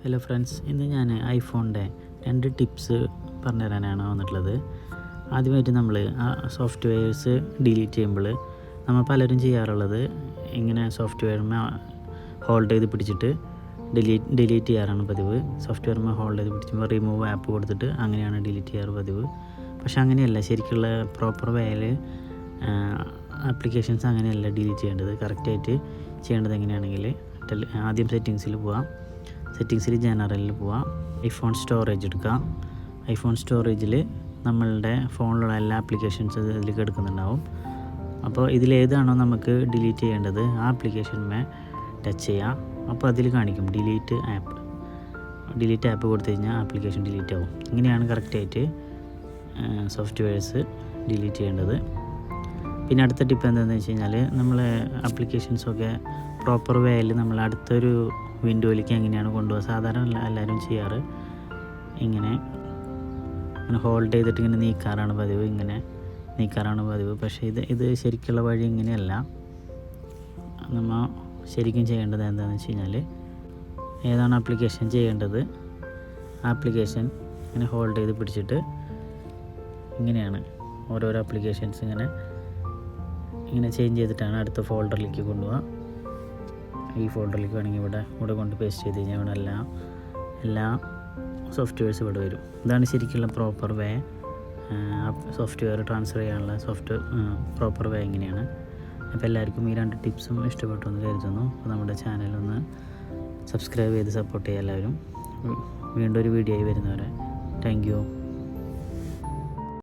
Hello friends, ഇന്ന് ഞാൻ ഐഫോണിൻ്റെ 2 tips പറഞ്ഞു തരാനാണ് വന്നിട്ടുള്ളത്. ആദ്യമായിട്ട് നമ്മൾ സോഫ്റ്റ്വെയർസ് ഡിലീറ്റ് ചെയ്യുമ്പോൾ നമ്മൾ പലരും ചെയ്യാറുള്ളത് ഇങ്ങനെ സോഫ്റ്റ്വെയറിനെ ഹോൾഡ് ചെയ്ത് പിടിച്ചിട്ട് ഡിലീറ്റ് ചെയ്യാറാണ് പതിവ്. സോഫ്റ്റ്വെയറിനെ ഹോൾഡ് ചെയ്ത് പിടിച്ചുമ്പോൾ റിമൂവ് ആപ്പ് കൊടുത്തിട്ട് അങ്ങനെയാണ് ഡിലീറ്റ് ചെയ്യാറ് പതിവ്. പക്ഷെ അങ്ങനെയല്ല, ശരിക്കുള്ള പ്രോപ്പർ വേയിൽ ആപ്ലിക്കേഷൻസ് അങ്ങനെയല്ല ഡിലീറ്റ് ചെയ്യേണ്ടത്. കറക്റ്റായിട്ട് ചെയ്യേണ്ടത് എങ്ങനെയാണെങ്കിൽ ആദ്യം സെറ്റിങ്സിൽ പോവാം. സെറ്റിങ്സിൽ ജനറലിൽ പോവാം. ഐഫോൺ സ്റ്റോറേജ് എടുക്കുക. ഐഫോൺ സ്റ്റോറേജിൽ നമ്മളുടെ ഫോണിലുള്ള എല്ലാ ആപ്ലിക്കേഷൻസ് ഇതിലേക്ക് എടുക്കുന്നുണ്ടാവും. അപ്പോൾ ഇതിലേതാണോ നമുക്ക് ഡിലീറ്റ് ചെയ്യേണ്ടത് ആ ആപ്ലിക്കേഷനുമേ ടച്ച് ചെയ്യാം. അപ്പോൾ അതിൽ കാണിക്കും ഡിലീറ്റ് ആപ്പ് കൊടുത്തു കഴിഞ്ഞാൽ ആപ്ലിക്കേഷൻ ഡിലീറ്റ് ആവും. ഇങ്ങനെയാണ് കറക്റ്റായിട്ട് സോഫ്റ്റ്വെയർസ് ഡിലീറ്റ് ചെയ്യേണ്ടത്. പിന്നെ അടുത്ത ടിപ്പ് എന്താണെന്ന് വെച്ച് കഴിഞ്ഞാൽ നമ്മൾ ആപ്ലിക്കേഷൻസൊക്കെ പ്രോപ്പർ വേയിൽ നമ്മൾ അടുത്തൊരു വിൻഡോയിലേക്ക് എങ്ങനെയാണ് കൊണ്ടുപോകുക. സാധാരണ എല്ലാവരും ചെയ്യാറ് ഇങ്ങനെ ഹോൾഡ് ചെയ്തിട്ട് ഇങ്ങനെ നീക്കാറാണ് പതിവ്. പക്ഷേ ഇത് ശരിക്കുള്ള വഴി ഇങ്ങനെയല്ല. നമ്മൾ ശരിക്കും ചെയ്യേണ്ടത് എന്താണെന്ന് വെച്ച് കഴിഞ്ഞാൽ ഏതാണ് ആപ്ലിക്കേഷൻ ചെയ്യേണ്ടത് ആപ്ലിക്കേഷൻ ഇങ്ങനെ ഹോൾഡ് ചെയ്ത് പിടിച്ചിട്ട് ഇങ്ങനെയാണ് ഓരോരോ ആപ്ലിക്കേഷൻസ് ഇങ്ങനെ ചേഞ്ച് ചെയ്തിട്ടാണ് അടുത്ത ഫോൾഡറിലേക്ക് കൊണ്ടുപോകുക. ഈ ഫോൾഡറിലേക്ക് വേണമെങ്കിൽ ഇവിടെ കൊണ്ട് പേസ്റ്റ് ചെയ്ത് കഴിഞ്ഞാൽ ഇവിടെ എല്ലാ സോഫ്റ്റ്വെയർസ് ഇവിടെ വരും. ഇതാണ് ശരിക്കുള്ള പ്രോപ്പർ വേ. സോഫ്റ്റ്വെയർ ട്രാൻസ്ഫർ ചെയ്യാനുള്ള പ്രോപ്പർ വേ ഇങ്ങനെയാണ്. അപ്പോൾ എല്ലാവർക്കും ഈ 2 ടിപ്സും ഇഷ്ടപ്പെട്ടു എന്ന് കരുതുന്നു. അപ്പോൾ നമ്മുടെ ചാനലൊന്ന് സബ്സ്ക്രൈബ് ചെയ്ത് സപ്പോർട്ട് ചെയ്യുക എല്ലാവരും. വീണ്ടും ഒരു വീഡിയോ ആയി വരുന്നവരെ താങ്ക് യു.